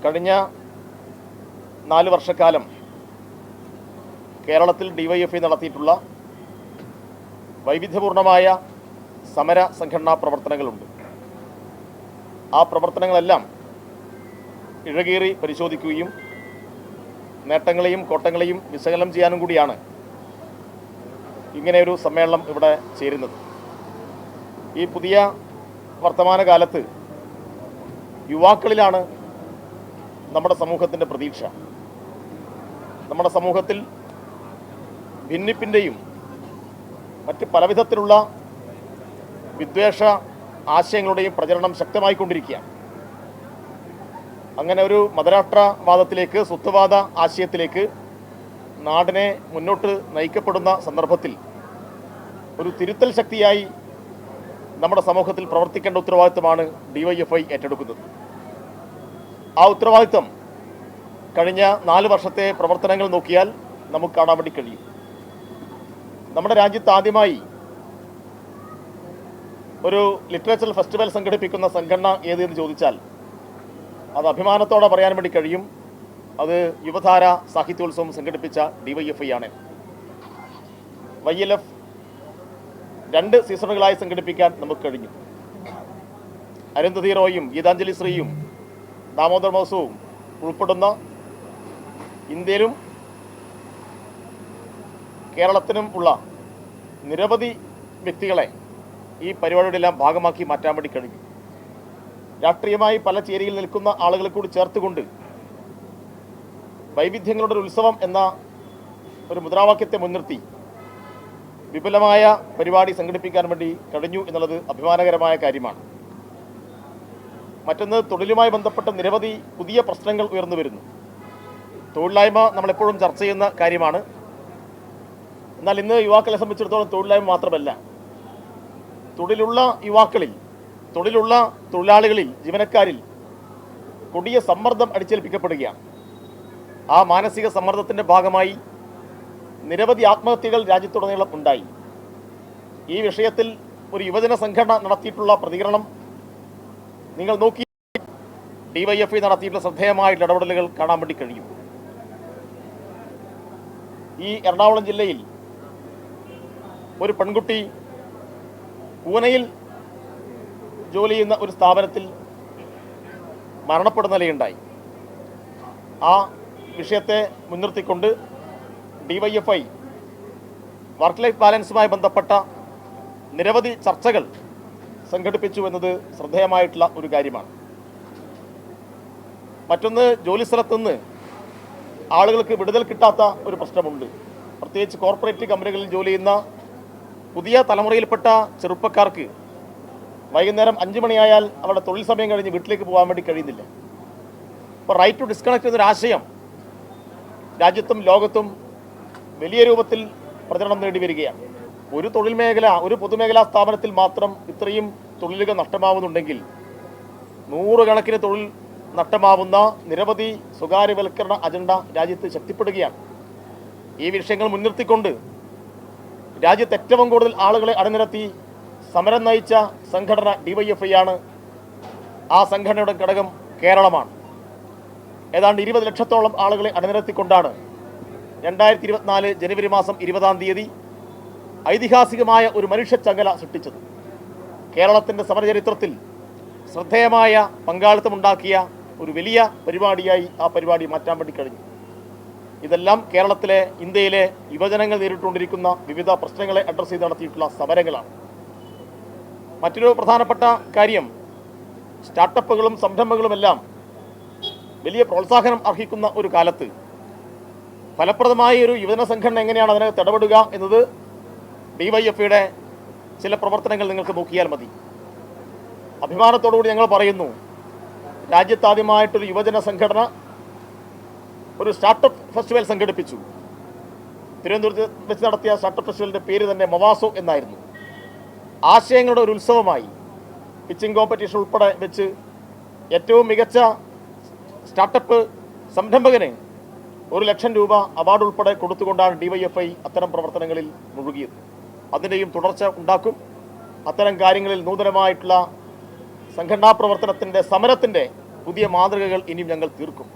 കഴിഞ്ഞ 4 വർഷക്കാലം കേരളത്തിൽ ഡിവൈഎഫ്ഐ നടത്തിയിട്ടുള്ള വൈവിധ്യപൂർണമായ സമര സംഘടനാ പ്രവർത്തനങ്ങളുണ്ട്. ആ പ്രവർത്തനങ്ങളെല്ലാം ഇഴകീറി പരിശോധിക്കുകയും നേട്ടങ്ങളെയും കോട്ടങ്ങളെയും വിശകലനം ചെയ്യാനും കൂടിയാണ് ഇങ്ങനെയൊരു സമ്മേളനം ഇവിടെ ചേരുന്നത്. ഈ പുതിയ വർത്തമാനകാലത്ത് യുവാക്കളിലാണ് നമ്മുടെ സമൂഹത്തിൻ്റെ പ്രതീക്ഷ. നമ്മുടെ സമൂഹത്തിൽ ഭിന്നിപ്പിൻ്റെയും മറ്റ് പലവിധത്തിലുള്ള വിദ്വേഷ ആശയങ്ങളുടെയും പ്രചരണം ശക്തമായിക്കൊണ്ടിരിക്കുകയാണ്. അങ്ങനെ ഒരു മതരാഷ്ട്രവാദത്തിലേക്ക്, സ്വത്വവാദ ആശയത്തിലേക്ക് നാടിനെ മുന്നോട്ട് നയിക്കപ്പെടുന്ന സന്ദർഭത്തിൽ ഒരു തിരുത്തൽ ശക്തിയായി നമ്മുടെ സമൂഹത്തിൽ പ്രവർത്തിക്കേണ്ട ഉത്തരവാദിത്വമാണ് ഡിവൈഎഫ്ഐ ഏറ്റെടുക്കുന്നത്. ആ ഉത്തരവാദിത്വം കഴിഞ്ഞ 4 വർഷത്തെ പ്രവർത്തനങ്ങൾ നോക്കിയാൽ നമുക്ക് കാണാൻ വേണ്ടി കഴിയും. നമ്മുടെ രാജ്യത്ത് ആദ്യമായി ഒരു ലിറ്ററേച്ചർ ഫെസ്റ്റിവൽ സംഘടിപ്പിക്കുന്ന സംഘടന ഏതെന്ന് ചോദിച്ചാൽ അത് അഭിമാനത്തോടെ പറയാൻ വേണ്ടി കഴിയും. അത് യുവധാര സാഹിത്യോത്സവം സംഘടിപ്പിച്ച ഡിവൈഎഫ്ഐ ആണ്. YLF 2 സീസണുകളായി സംഘടിപ്പിക്കാൻ നമുക്ക് കഴിഞ്ഞു. അരുന്ധതി റോയും ഗീതാഞ്ജലി ശ്രീയും ദാമോദർ മഹോത്സവവും ഉൾപ്പെടുന്ന ഇന്ത്യയിലും കേരളത്തിനും ഉള്ള നിരവധി വ്യക്തികളെ ഈ പരിപാടിയുടെല്ലാം ഭാഗമാക്കി മാറ്റാൻ വേണ്ടി കഴിഞ്ഞു. രാഷ്ട്രീയമായി പല ചേരിയിൽ നിൽക്കുന്ന ആളുകളെ കൂടി ചേർത്തുകൊണ്ട് വൈവിധ്യങ്ങളുടെ ഒരു ഉത്സവം എന്ന ഒരു മുദ്രാവാക്യത്തെ മുൻനിർത്തി വിപുലമായ പരിപാടി സംഘടിപ്പിക്കാൻ വേണ്ടി കഴിഞ്ഞു എന്നുള്ളത് അഭിമാനകരമായ കാര്യമാണ്. മറ്റൊന്ന്, തൊഴിലുമായി ബന്ധപ്പെട്ട നിരവധി പുതിയ പ്രശ്നങ്ങൾ ഉയർന്നു വരുന്നു. തൊഴിലില്ലായ്മ നമ്മളെപ്പോഴും ചർച്ച ചെയ്യുന്ന കാര്യമാണ്. എന്നാൽ ഇന്ന് യുവാക്കളെ സംബന്ധിച്ചിടത്തോളം തൊഴിലില്ലായ്മ മാത്രമല്ല, തൊഴിലുള്ള യുവാക്കളിൽ, തൊഴിലുള്ള തൊഴിലാളികളിൽ, ജീവനക്കാരിൽ കൊടിയ സമ്മർദ്ദം അടിച്ചേൽപ്പിക്കപ്പെടുകയാണ്. ആ മാനസിക സമ്മർദ്ദത്തിൻ്റെ ഭാഗമായി നിരവധി ആത്മഹത്യകൾ രാജ്യത്തുടനീളം ഉണ്ടായി. ഈ വിഷയത്തിൽ ഒരു യുവജന സംഘടന നടത്തിയിട്ടുള്ള പ്രതികരണം നിങ്ങൾ നോക്കി ഡിവൈഎഫ്ഐ നടത്തിയിട്ടുള്ള ശ്രദ്ധേയമായിട്ടുള്ള ഇടപെടലുകൾ കാണാൻ വേണ്ടി കഴിയും. ഈ എറണാകുളം ജില്ലയിൽ ഒരു പെൺകുട്ടി പൂനെയിൽ ജോലി ചെയ്യുന്ന ഒരു സ്ഥാപനത്തിൽ മരണപ്പെടുന്ന നിലയുണ്ടായി. ആ വിഷയത്തെ മുൻനിർത്തിക്കൊണ്ട് ഡിവൈഎഫ്ഐ വർക്ക് ലൈഫ് ബാലൻസുമായി ബന്ധപ്പെട്ട നിരവധി ചർച്ചകൾ സംഘടിപ്പിച്ചു എന്നത് ശ്രദ്ധേയമായിട്ടുള്ള ഒരു കാര്യമാണ്. മറ്റൊന്ന്, ജോലിസ്ഥലത്തുനിന്ന് ആളുകൾക്ക് വിടുതൽ കിട്ടാത്ത ഒരു പ്രശ്നമുണ്ട്. പ്രത്യേകിച്ച് കോർപ്പറേറ്റ് കമ്പനികളിൽ ജോലി ചെയ്യുന്ന പുതിയ തലമുറയിൽപ്പെട്ട ചെറുപ്പക്കാർക്ക് വൈകുന്നേരം 5 മണിയായാൽ അവരുടെ തൊഴിൽ സമയം കഴിഞ്ഞ് വീട്ടിലേക്ക് പോകാൻ വേണ്ടി കഴിയുന്നില്ല. അപ്പോൾ റൈറ്റ് ടു ഡിസ്കണക്ട് എന്നൊരു ആശയം രാജ്യത്തും ലോകത്തും വലിയ രൂപത്തിൽ പ്രചരണം നേടി വരികയാണ്. ഒരു തൊഴിൽ മേഖല, ഒരു പൊതുമേഖലാ സ്ഥാപനത്തിൽ മാത്രം ഇത്രയും തൊഴിലുകൾ നഷ്ടമാവുന്നുണ്ടെങ്കിൽ 100 കണക്കിന് തൊഴിൽ നഷ്ടമാവുന്ന നിരവധി സ്വകാര്യവൽക്കരണ അജണ്ട രാജ്യത്ത് ശക്തിപ്പെടുകയാണ്. ഈ വിഷയങ്ങൾ മുൻനിർത്തിക്കൊണ്ട് രാജ്യത്ത് ഏറ്റവും കൂടുതൽ ആളുകളെ അണിനിരത്തി സമരം നയിച്ച സംഘടന ഡിവൈഎഫ്ഐ ആണ്. ആ സംഘടനയുടെ ഘടകം കേരളമാണ്. ഏതാണ്ട് 20 ലക്ഷത്തോളം ആളുകളെ അണിനിരത്തിക്കൊണ്ടാണ് 2024 ജനുവരി മാസം 20-ാം തീയതി ഐതിഹാസികമായ ഒരു മനുഷ്യച്ചങ്ങല സൃഷ്ടിച്ചത്. കേരളത്തിൻ്റെ സമരചരിത്രത്തിൽ ശ്രദ്ധേയമായ പങ്കാളിത്തമുണ്ടാക്കിയ ഒരു വലിയ പരിപാടിയായി ആ പരിപാടി മാറ്റാൻ വേണ്ടി കഴിഞ്ഞു. ഇതെല്ലാം കേരളത്തിലെ, ഇന്ത്യയിലെ യുവജനങ്ങൾ നേരിട്ടുകൊണ്ടിരിക്കുന്ന വിവിധ പ്രശ്നങ്ങളെ അഡ്രസ്സ് ചെയ്ത് നടത്തിയിട്ടുള്ള സമരങ്ങളാണ്. മറ്റൊരു പ്രധാനപ്പെട്ട കാര്യം, സ്റ്റാർട്ടപ്പുകളും സംരംഭങ്ങളുമെല്ലാം വലിയ പ്രോത്സാഹനം അർഹിക്കുന്ന ഒരു കാലത്ത് ഫലപ്രദമായ ഒരു യുവജന സംഘടന എങ്ങനെയാണ് അതിനകത്ത് ഇടപെടുക എന്നത് ഡിവൈഎഫ്ഐയുടെ ചില പ്രവർത്തനങ്ങൾ നിങ്ങൾക്ക് നോക്കിയാൽ മതി. അഭിമാനത്തോടുകൂടി ഞങ്ങൾ പറയുന്നു, രാജ്യത്താദ്യമായിട്ടൊരു യുവജന സംഘടന ഒരു സ്റ്റാർട്ടപ്പ് ഫെസ്റ്റിവൽ സംഘടിപ്പിച്ചു. തിരുവനന്തപുരത്ത് വെച്ച് നടത്തിയ സ്റ്റാർട്ടപ്പ് ഫെസ്റ്റിവലിൻ്റെ പേര് തന്നെ മൊവാസോ എന്നായിരുന്നു. ആശയങ്ങളുടെ ഒരു ഉത്സവമായി പിച്ചിങ് കോമ്പറ്റീഷൻ ഉൾപ്പെടെ വെച്ച് ഏറ്റവും മികച്ച സ്റ്റാർട്ടപ്പ് സംരംഭകന് 1 ലക്ഷം രൂപ അവാർഡ് ഉൾപ്പെടെ കൊടുത്തുകൊണ്ടാണ് ഡിവൈഎഫ്ഐ അത്തരം പ്രവർത്തനങ്ങളിൽ മുഴുകിയത്. അതിൻ്റെയും തുടർച്ച ഉണ്ടാക്കും. അത്തരം കാര്യങ്ങളിൽ നൂതനമായിട്ടുള്ള സംഘടനാ പ്രവർത്തനത്തിൻ്റെ, സമരത്തിൻ്റെ പുതിയ മാതൃകകൾ ഇനിയും ഞങ്ങൾ തീർക്കും.